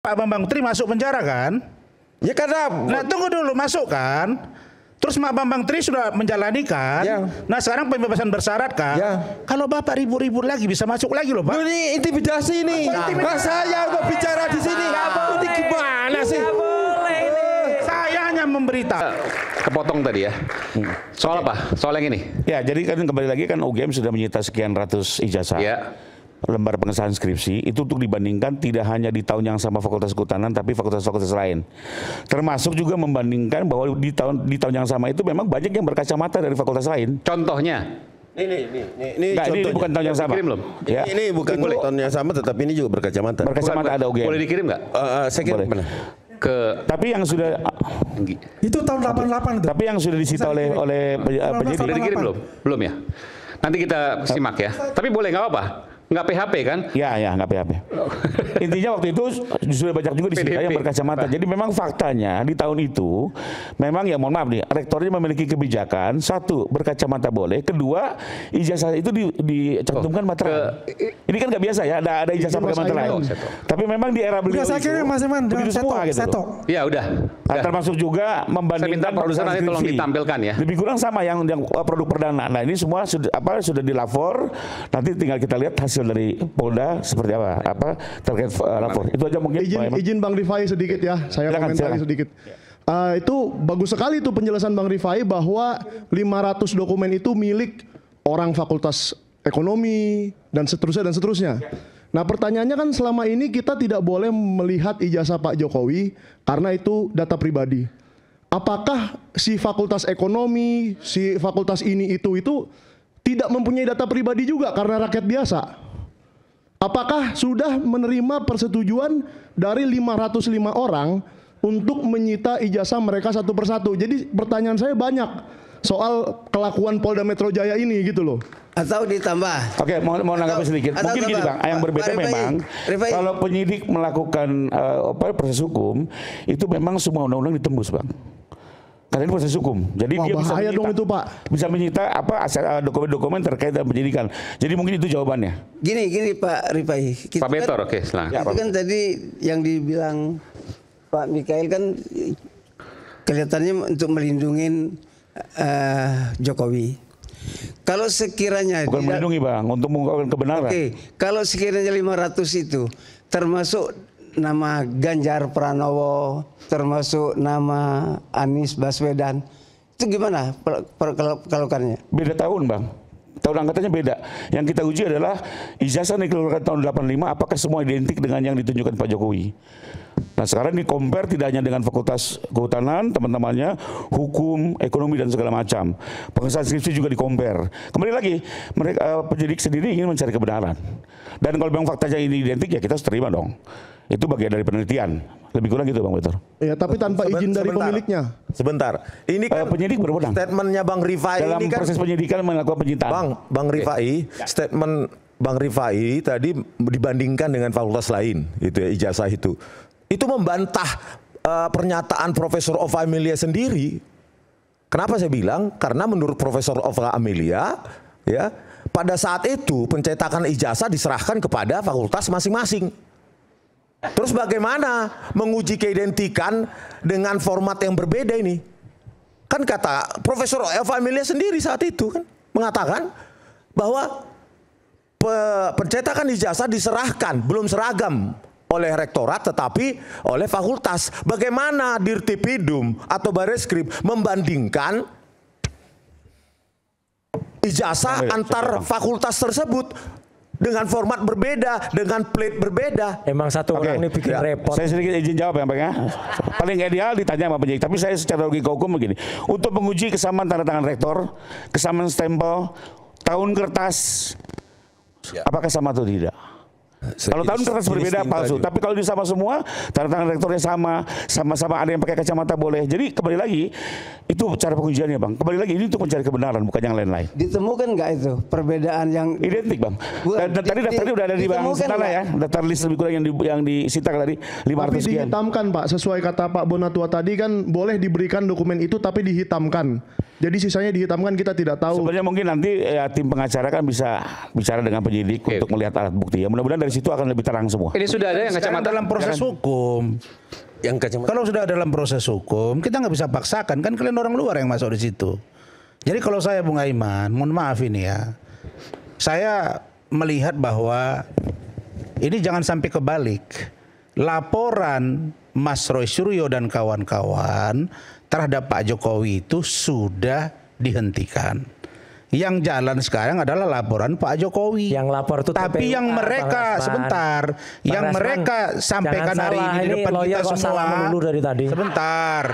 Pak Bambang Tri masuk penjara kan? Ya karena. Nah tunggu dulu, masuk kan? Terus Pak Bambang Tri sudah menjalani kan? Ya. Nah sekarang pembebasan bersyarat kan? Ya. Kalau Bapak ribut-ribut lagi bisa masuk lagi loh Pak. Ini intimidasi ini. Nah, saya kok bicara di sini. Ini gimana sih? Saya hanya memberitahu. Kepotong tadi ya. Soal apa? Soal yang ini? Ya jadi kan kembali lagi kan UGM sudah menyita sekian ratus ijazah. Ya. Lembar pengesahan skripsi itu untuk dibandingkan tidak hanya di tahun yang sama Fakultas Kehutanan tapi fakultas-fakultas lain. Termasuk juga membandingkan bahwa di tahun yang sama itu memang banyak yang berkacamata dari fakultas lain. Contohnya? Ini Ini bukan tahun yang sama. Dikirim belum? Ya. Ini bukan tahun yang sama, tetapi ini juga berkacamata. Berkacamata ada UGM. Boleh dikirim nggak? Saya kira Boleh. Ke Tapi yang sudah Itu tahun 88 itu. tapi yang sudah disita oleh penyidik. Sudah dikirim belum? Belum ya? Nanti kita simak ya. Tapi boleh nggak apa-apa? Nggak PHP kan? Ya, nggak PHP. Intinya waktu itu sudah banyak juga disita yang berkacamata. Jadi memang faktanya di tahun itu memang ya mohon maaf nih, rektornya memiliki kebijakan satu berkacamata boleh, kedua ijazah itu dicantumkan materai. Ini kan nggak biasa ya, ada ijazah pakai materai. Tapi memang di era beliau Saya kira Mas Iman begitu semua gitu loh. Ya udah. Nah, termasuk juga membandingkan produser nanti tolong ditampilkan ya. Lebih kurang sama yang produk perdana. Nah ini semua sudah dilapor. Nanti tinggal kita lihat hasil dari Polda seperti apa terkait lapor. Itu aja mungkin. Izin Bang Rifai sedikit ya. Saya komentari sedikit. Itu bagus sekali itu penjelasan Bang Rifai bahwa 500 dokumen itu milik orang Fakultas Ekonomi dan seterusnya. Nah pertanyaannya kan selama ini kita tidak boleh melihat ijazah Pak Jokowi karena itu data pribadi. Apakah si Fakultas Ekonomi, si Fakultas ini itu tidak mempunyai data pribadi juga karena rakyat biasa? Apakah sudah menerima persetujuan dari 505 orang untuk menyita ijazah mereka satu persatu? Jadi pertanyaan saya banyak soal kelakuan Polda Metro Jaya ini gitu loh. Atau ditambah. Oke, mau nanggapi sedikit. Mungkin gini Bang, yang berbeda memang kalau penyidik melakukan proses hukum itu memang semua undang-undang ditembus Bang. Karena ini proses hukum, jadi dia bisa bahaya menyita, dong itu Pak. Bisa menyita dokumen-dokumen terkait dengan penyidikan. Jadi mungkin itu jawabannya. Gini Pak Rifai. Pak Betor, oke, silakan. Itu kan tadi yang dibilang Pak Mikael kan kelihatannya untuk melindungi Jokowi. Kalau sekiranya bukan melindungi Bang, untuk mengungkapkan kebenaran. Oke, kalau sekiranya 500 itu termasuk nama Ganjar Pranowo, termasuk nama Anies Baswedan, itu gimana kelakuannya? Beda tahun Bang. Tahun angkatannya beda. Yang kita uji adalah ijazah yang dikeluarkan tahun 85 apakah semua identik dengan yang ditunjukkan Pak Jokowi. Nah sekarang di compare tidak hanya dengan Fakultas Kehutanan, teman-temannya, hukum, ekonomi dan segala macam. Pengesahan skripsi juga di compare. Kembali lagi, mereka penyidik sendiri ingin mencari kebenaran. Dan kalau memang faktanya ini identik ya kita harus terima dong. Itu bagian dari penelitian. Lebih kurang gitu Bang Betor. Ya tapi tanpa izin dari pemiliknya. Sebentar. Ini kan penyidik berwenang. Statementnya Bang Rifai dalam ini kan proses penyidikan melakukan penyitaan. Bang Rifai, statement Bang Rifai tadi dibandingkan dengan fakultas lain, itu ya, ijazah itu membantah pernyataan Profesor Ova Amelia sendiri. Kenapa saya bilang? Karena menurut Profesor Ova Amelia, ya pada saat itu pencetakan ijazah diserahkan kepada fakultas masing-masing. Terus bagaimana menguji keidentikan dengan format yang berbeda ini? Kan kata Profesor Eva Amelia sendiri saat itu kan mengatakan bahwa pencetakan ijazah diserahkan, belum seragam oleh rektorat tetapi oleh fakultas. Bagaimana Dirtipidum atau Bareskrim membandingkan ijazah antar fakultas tersebut dengan format berbeda, dengan plate berbeda. Emang satu orang ini bikin repot. Saya sedikit izin jawab ya Bang ya. Paling ideal ditanya sama penyidik. Tapi saya secara logika hukum begini. Untuk menguji kesamaan tanda tangan rektor, kesamaan stempel, tahun kertas, apakah sama atau tidak? Kalau tahun kertas berbeda palsu, tapi kalau sama semua, tanda tangan rektornya sama-sama ada yang pakai kacamata boleh. Jadi kembali lagi itu cara pengujiannya Bang. Kembali lagi ini untuk mencari kebenaran bukan yang lain-lain. Ditemukan nggak itu perbedaan yang identik Bang? Tadi daftarnya udah ada di Bang Sitana ya, daftar list lebih kurang yang disita tadi 500 tapi sekian. Dihitamkan Pak, sesuai kata Pak Bonatua tadi kan boleh diberikan dokumen itu tapi dihitamkan. Jadi sisanya dihitamkan, kita tidak tahu. Sebenarnya mungkin nanti tim pengacara kan bisa bicara dengan penyidik untuk melihat alat bukti. Ya mudah-mudahan dari situ akan lebih terang semua. Ini sudah ada yang kacamata dalam proses hukum. Kalau sudah dalam proses hukum, kita nggak bisa paksakan, kan kalian orang luar yang masuk di situ. Jadi kalau saya Bung Aiman, mohon maaf ini ya, saya melihat bahwa ini jangan sampai kebalik. Laporan Mas Roy Suryo dan kawan-kawan terhadap Pak Jokowi itu sudah dihentikan. Yang jalan sekarang adalah laporan Pak Jokowi. Yang lapor itu tapi TPU, yang mereka sebentar, yang Rasman, mereka sampaikan hari ini di depan kita semua. Dari tadi. Sebentar.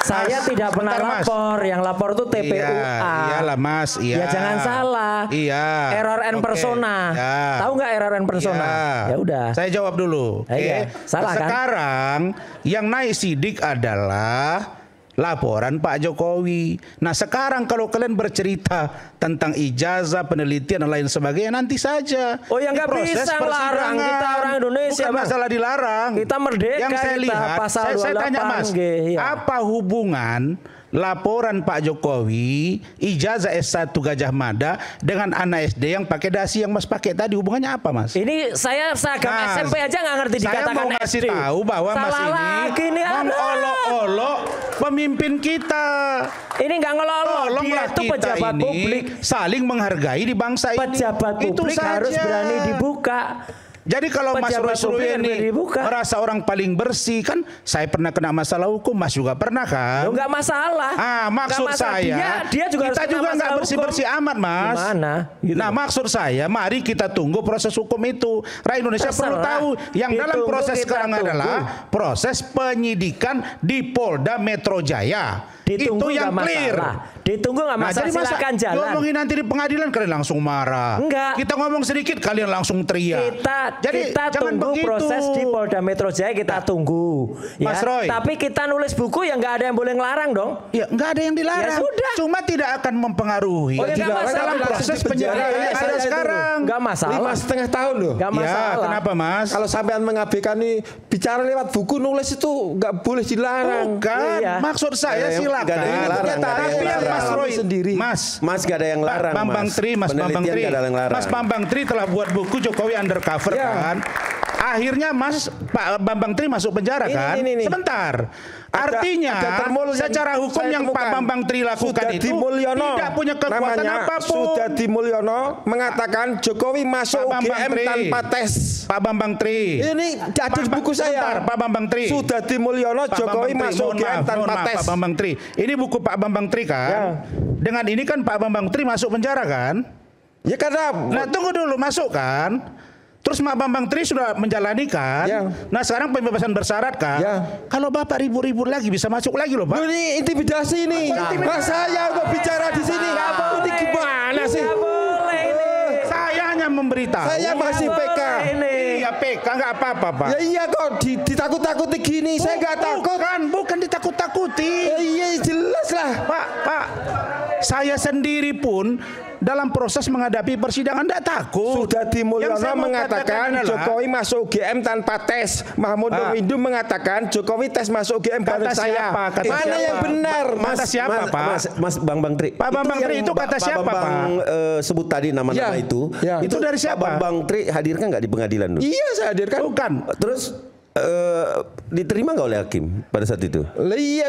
Saya tidak pernah Mas. lapor, yang lapor itu TPU. Iyalah Mas, iya. Ya jangan salah. Iya. Error and persona. Ya. Tahu nggak error and persona? Ya udah. Saya jawab dulu. Oke. Iya. Salah kan? Sekarang yang naik sidik adalah laporan Pak Jokowi. Nah sekarang kalau kalian bercerita tentang ijazah, penelitian dan lain sebagainya nanti saja. Oh ya nggak bisa larang, kita orang Indonesia. Bukan masalah dilarang. Kita merdeka. Yang saya kita lihat, pasal saya tanya Mas, apa hubungan laporan Pak Jokowi, ijazah S1 Gajah Mada dengan anak SD yang pakai dasi yang Mas pakai tadi, hubungannya apa Mas? Ini saya seragam SMP aja nggak ngerti dikatakan Saya mau ngasih SD. tahu bahwa Mas ini mengolok-olok pemimpin kita. Ini nggak ngelolok, dia itu kita pejabat ini publik. saling menghargai di bangsa ini. Pejabat publik harus berani dibuka. Jadi kalau Mas Roy Suryo ini merasa orang paling bersih, kan saya pernah kena masalah hukum, Mas juga pernah kan? Enggak masalah. Maksud saya, dia juga kita juga nggak bersih-bersih amat, Mas. Gimana? Gitu. Nah, maksud saya, mari kita tunggu proses hukum itu. Rakyat Indonesia perlu tahu yang dalam proses sekarang adalah proses penyidikan di Polda Metro Jaya. Ditunggu itu yang clear. Ditunggu nggak masalah, silakan jalan. Ngomongin nanti di pengadilan kalian langsung marah. Enggak. Kita ngomong sedikit kalian langsung teriak. Kita tunggu begitu. proses di Polda Metro Jaya, kita tunggu. Ya. Mas Roy. Tapi kita nulis buku yang nggak ada yang boleh ngelarang dong. Ya nggak ada yang dilarang. Ya sudah. Cuma tidak akan mempengaruhi. Oh, ya, dalam proses penyidikan yang ada sekarang. Nggak masalah. 5,5 tahun loh. Nggak masalah. Ya, kenapa Mas? Kalau sampean mengabaikan nih bicara lewat buku nulis itu nggak boleh dilarang. Bukan. Iya. Maksud saya silakan. Tapi yang Mas Roy sendiri. Mas gak ada yang larang. Bambang Tri, Mas Bambang Tri. Mas Bambang Tri telah buat buku Jokowi Undercover kan. Akhirnya Pak Bambang Tri masuk penjara kan. Sebentar. Artinya secara hukum yang Pak Bambang Tri lakukan itu tidak punya kekuatan apapun. Sudadi Mulyono mengatakan Jokowi masuk UGM tanpa tes. Pak Bambang Tri. Ini ada di buku saya. Pak Bambang Tri. Sudadi Mulyono Jokowi masuk UGM tanpa tes. Pak Bambang Tri. Ini buku Pak Bambang Tri kan. Ya. Dengan ini kan Pak Bambang Tri masuk penjara kan. Ya karena. Nah tunggu dulu, masuk kan. Terus Pak Bambang Tri sudah menjalani kan. Ya. Nah sekarang pembebasan bersyarat kan. Ya. Kalau Bapak ribut-ribut lagi bisa masuk lagi loh Pak. Ini intimidasi ini. Mas saya kok bicara di sini. Ini gimana sih? Saya hanya memberitahu. Saya masih PK. Iya PK nggak apa-apa Pak. Ya iya kok ditakut-takuti gini. Saya nggak takut. Bukan ditakut-takuti. Ya, iya jelas lah. Pak. Saya sendiri pun dalam proses menghadapi persidangan tidak takut. Sudadi Mulyono mengatakan Jokowi masuk UGM tanpa tes. Mahmud Nurwindu mengatakan Jokowi tes masuk UGM bareng saya. Mana yang benar? Kata siapa Pak? Mas Bambang Tri. Pak Bambang Tri itu kata siapa Pak? Sebut tadi nama-nama itu. Itu dari siapa? Pak Bambang Tri hadirkan nggak di pengadilan dulu? Iya saya hadirkan. Bukan. Terus diterima nggak oleh hakim pada saat itu? Iya,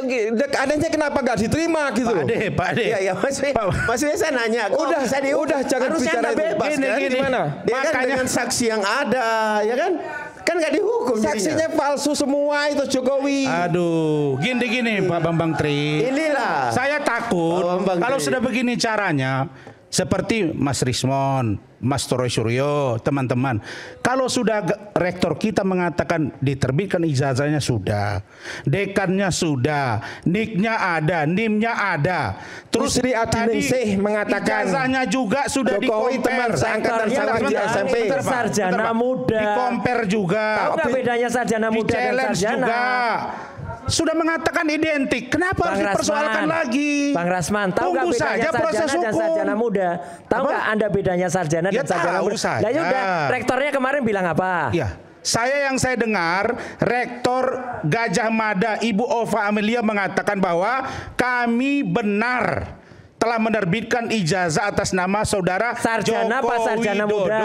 adanya kenapa nggak diterima gitu? Pak Ade. Ya maksudnya saya nanya. Udah jangan bicara bebas kan? Gimana? Ya kan dengan saksi yang ada, ya kan? Kan nggak dihukum. Saksinya palsu semua itu Jokowi. Aduh, gini Pak Bambang Tri. Inilah. Saya takut kalau sudah begini caranya. Seperti Mas Rismon, Mas Roy Suryo, teman-teman. Kalau sudah rektor kita mengatakan diterbitkan ijazahnya sudah, dekannya sudah, niknya ada, nimnya ada. Terus Sri Adiningsih mengatakan ijazahnya juga sudah Jokowi teman seangkatan saya di SMP. Sarjana muda. Di-compare juga. Tahu nggak bedanya sarjana muda dan sarjana? Juga. Sudah mengatakan identik. Kenapa harus dipersoalkan lagi? Bang Rasman, tahu nggak bedanya sarjana dan sarjana muda? Tahu nggak Anda bedanya sarjana dan sarjana muda? Nah, udah rektornya kemarin bilang apa? Ya. yang saya dengar Rektor Gajah Mada Ibu Ova Amelia mengatakan bahwa kami benar telah menerbitkan ijazah atas nama saudara sarjana Joko apa sarjana Widodo. muda?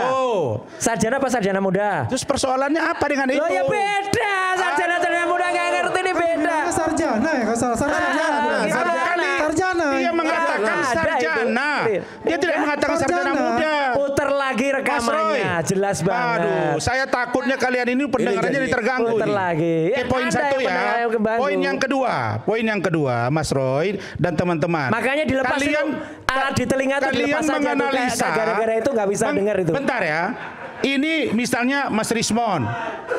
Sarjana apa sarjana muda? Terus persoalannya apa dengan itu? Loh ya beda, sarjana muda nggak ngerti nih beda. Sarjana ya, sarjana. Dia mengatakan sarjana. Dia tidak mengatakan sarjana muda. Putar lagi rekamannya, jelas banget. Aduh, saya takutnya kalian ini pendengarannya jadi terganggu. Putar lagi. Oke, poin satu ya. Poin yang kedua, Mas Roy dan teman-teman. Makanya dilepas alat di telinga itu dilepas saja. Menganalisa. Gara-gara itu nggak bisa dengar itu. Bentar ya. Ini misalnya Mas Rismon,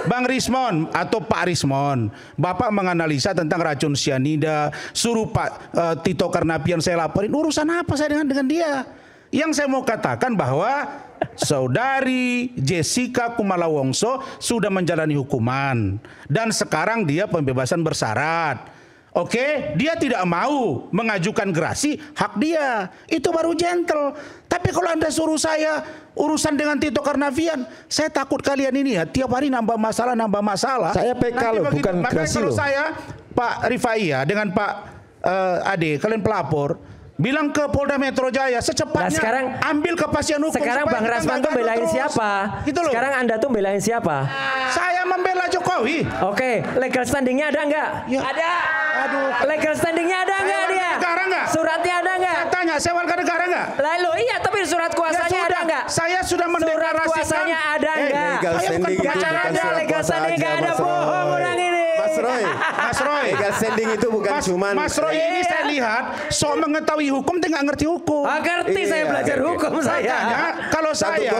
Bang Rismon atau Pak Rismon, Bapak menganalisa tentang racun cyanida, suruh Pak Tito Karnavian saya laporin, urusan apa saya dengan dia? Yang saya mau katakan bahwa saudari Jessica Kumala Wongso sudah menjalani hukuman dan sekarang dia pembebasan bersyarat. Oke, dia tidak mau mengajukan gerasi, hak dia. Itu baru gentle. Tapi kalau Anda suruh saya urusan dengan Tito Karnavian, saya takut kalian ini ya tiap hari nambah masalah. Saya PK loh, bukan gerasi loh. Kalau loh. saya Pak Rifai ya dengan Pak Ade, kalian pelapor, bilang ke Polda Metro Jaya secepatnya sekarang, ambil kepastian hukum. Sekarang Bang Rasman tuh belain siapa? Gitu loh. Sekarang Anda tuh belain siapa? Saya membela Jokowi. Oke, legal standingnya ada nggak? Ya. Ada. Aduh. Legal standingnya ada nggak dia? Negara nggak? Suratnya ada nggak? Saya tanya, saya warga negara nggak? Lalu iya, tapi surat kuasanya ada nggak? Saya sudah mendeklarasikan. Surat kuasanya ada nggak? Legal standing itu bukan ada, surat legal kuasa standing nggak aja, ada, Mas bohong Roy. orang ini. Mas Roy. Legal standing itu bukan cuman. Mas Roy ini saya lihat sok mengetahui hukum, tapi nggak ngerti hukum. Ngerti saya belajar hukum saya. Makanya kalau saya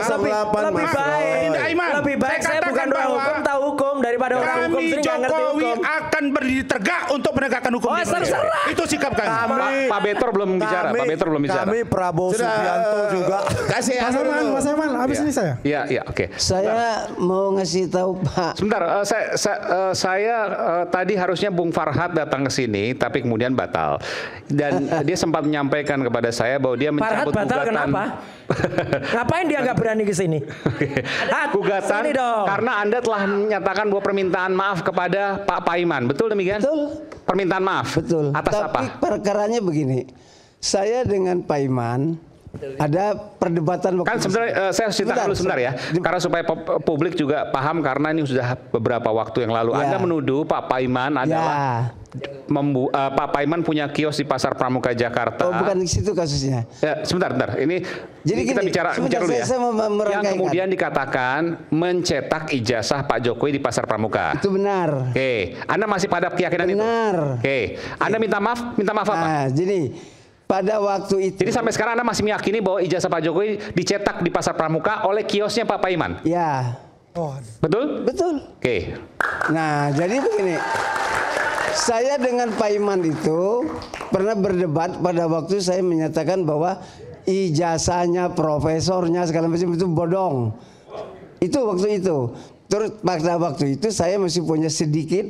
lebih baik saya bukan orang hukum, tahu hukum daripada orang hukum kami sering nggak ngerti Jokowi hukum. akan berdiri tegak untuk menegakkan hukum. Oh, terserah. Itu sikap kami. Pak Betor belum bicara. Pak Betor belum bicara. Kami Prabowo Subianto juga. Kasih Mas Herman, habis ini saya. Iya, oke. Saya mau ngasih tahu Pak. Sebentar, saya tadi harusnya Bung Farhad datang ke sini, tapi kemudian batal. Dan dia sempat menyampaikan kepada saya bahwa dia mencabut Farhad batal gugatan. kenapa? Ngapain dia nggak berani ke sini? Gugatan sini dong. karena Anda telah menyatakan bahwa permintaan maaf kepada Pak Paiman, betul demikian? Betul. Permintaan maaf. Betul. Atas Tapi apa? perkaranya begini. Saya dengan Paiman ada perdebatan waktu Kan sebenarnya saya cerita dulu sebentar ya, karena supaya publik juga paham, karena ini sudah beberapa waktu yang lalu Anda menuduh Pak Paiman adalah Pak Paiman punya kios di Pasar Pramuka Jakarta. Oh, bukan di situ kasusnya. Ya, sebentar. Ini Jadi kita gini, bicara dulu ya. saya Yang kemudian dikatakan mencetak ijazah Pak Jokowi di Pasar Pramuka. Itu benar. Oke, Anda masih pada keyakinan itu? Benar. Oke, Anda minta maaf apa? Nah, jadi pada waktu itu. Jadi sampai sekarang Anda masih meyakini bahwa ijazah Pak Jokowi dicetak di Pasar Pramuka oleh kiosnya Pak Paiman? Ya. Betul? Betul. Oke. Nah, jadi begini. Saya dengan Paiman itu pernah berdebat pada waktu saya menyatakan bahwa ijazahnya, profesornya segala macam itu bodong. Itu waktu itu. Terus pada waktu itu saya masih punya sedikit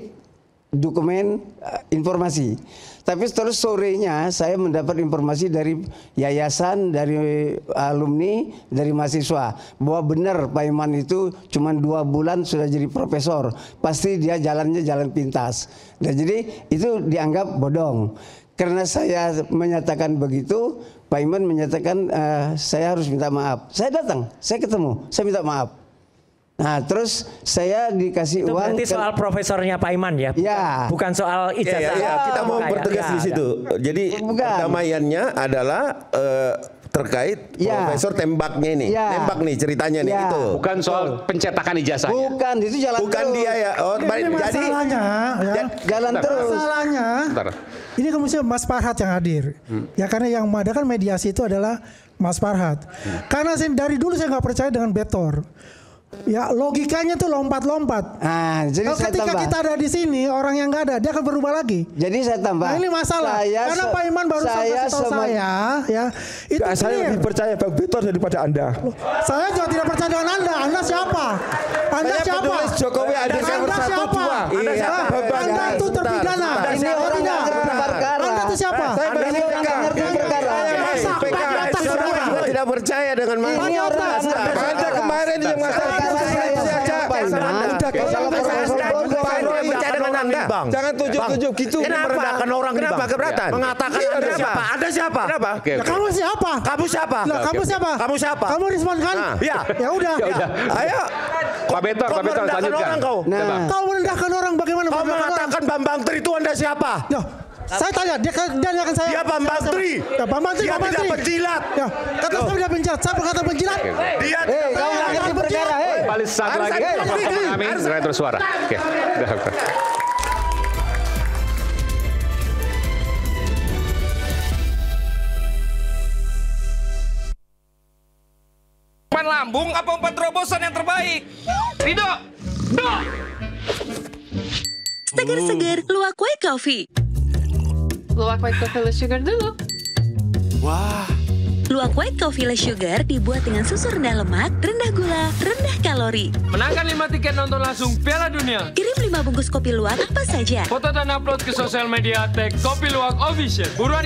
dokumen informasi. Tapi terus sorenya saya mendapat informasi dari yayasan, dari alumni, dari mahasiswa bahwa benar Paiman itu cuma 2 bulan sudah jadi profesor. Pasti dia jalannya jalan pintas. Nah, jadi itu dianggap bodong. Karena saya menyatakan begitu, Paiman menyatakan saya harus minta maaf. Saya datang, saya ketemu, saya minta maaf. Nah, terus saya dikasih itu uang. Berarti soal profesornya Paiman ya? Bukan soal ijazah. Ya, kita mau bertegas di situ. Jadi perdamaiannya adalah terkait profesor tembaknya ini. Tembak nih ceritanya nih itu. Bukan soal pencetakan ijazah. Bukan, itu jalan Bukan terus. dia ya. Oh, Ini masalahnya, ya. Jalan terus. Masalahnya, ini kan mesti Mas Farhad yang hadir. Ya karena yang ada kan mediasi itu adalah Mas Farhad. Karena dari dulu saya nggak percaya dengan Betor. Ya logikanya tuh lompat-lompat. Nah, jadi ketika kita ada di sini orang yang nggak ada dia akan berubah lagi. Jadi saya tambah. Nah ini masalah. Karena Pak Iman baru kasih tahu saya, ya itu saya lebih percaya Bang Betor daripada Anda. Saya juga tidak percaya dengan Anda. Anda siapa? Anda siapa? Penulis Jokowi hadirkan Anda bersatu siapa? dua. Anda siapa? Anda itu terpidana. Ini orang yang ngerti perkara. Anda itu siapa? Ini orang yang ngerti perkara. Saya tidak percaya dengan Ini orang Anda kemarin yang masalah orang di bank. Jangan tujuh-tujuh gitu. Ini merendahkan orang di bank. Kenapa keberatan? Mengatakan Anda siapa? Anda siapa? Kenapa? Ya, kamu siapa? Kamu siapa? Lah, kamu siapa? Kamu siapa? Kamu Risman kan? Ya. Ya udah. Ayo. Pak Betor lanjutkan. Orang kau. Kau merendahkan orang bagaimana? Kau mengatakan Bambang Tri itu Anda siapa? Ya, saya tanya, dia akan saya. Dia Bambang Tri. Ya, Bambang Tri. Dia tidak penjilat. Ya, kata saya tidak penjilat. Saya berkata penjilat. Dia Kau nggak ngerti perkara, Kembali saat lagi kami segera bersuara. Oke. Umpan lambung apa umpan terobosan yang terbaik? Rido! Do! Seger-seger Luwak White Coffee. Luwak White Coffee less sugar dulu. Wah. Luwak White Coffee less sugar dibuat dengan susu rendah lemak, rendah gula, rendah kalori. Menangkan 5 tiket nonton langsung Piala Dunia. Kirim 5 bungkus kopi luwak apa saja. Foto dan upload ke sosial media @kopi luwak official. Buruan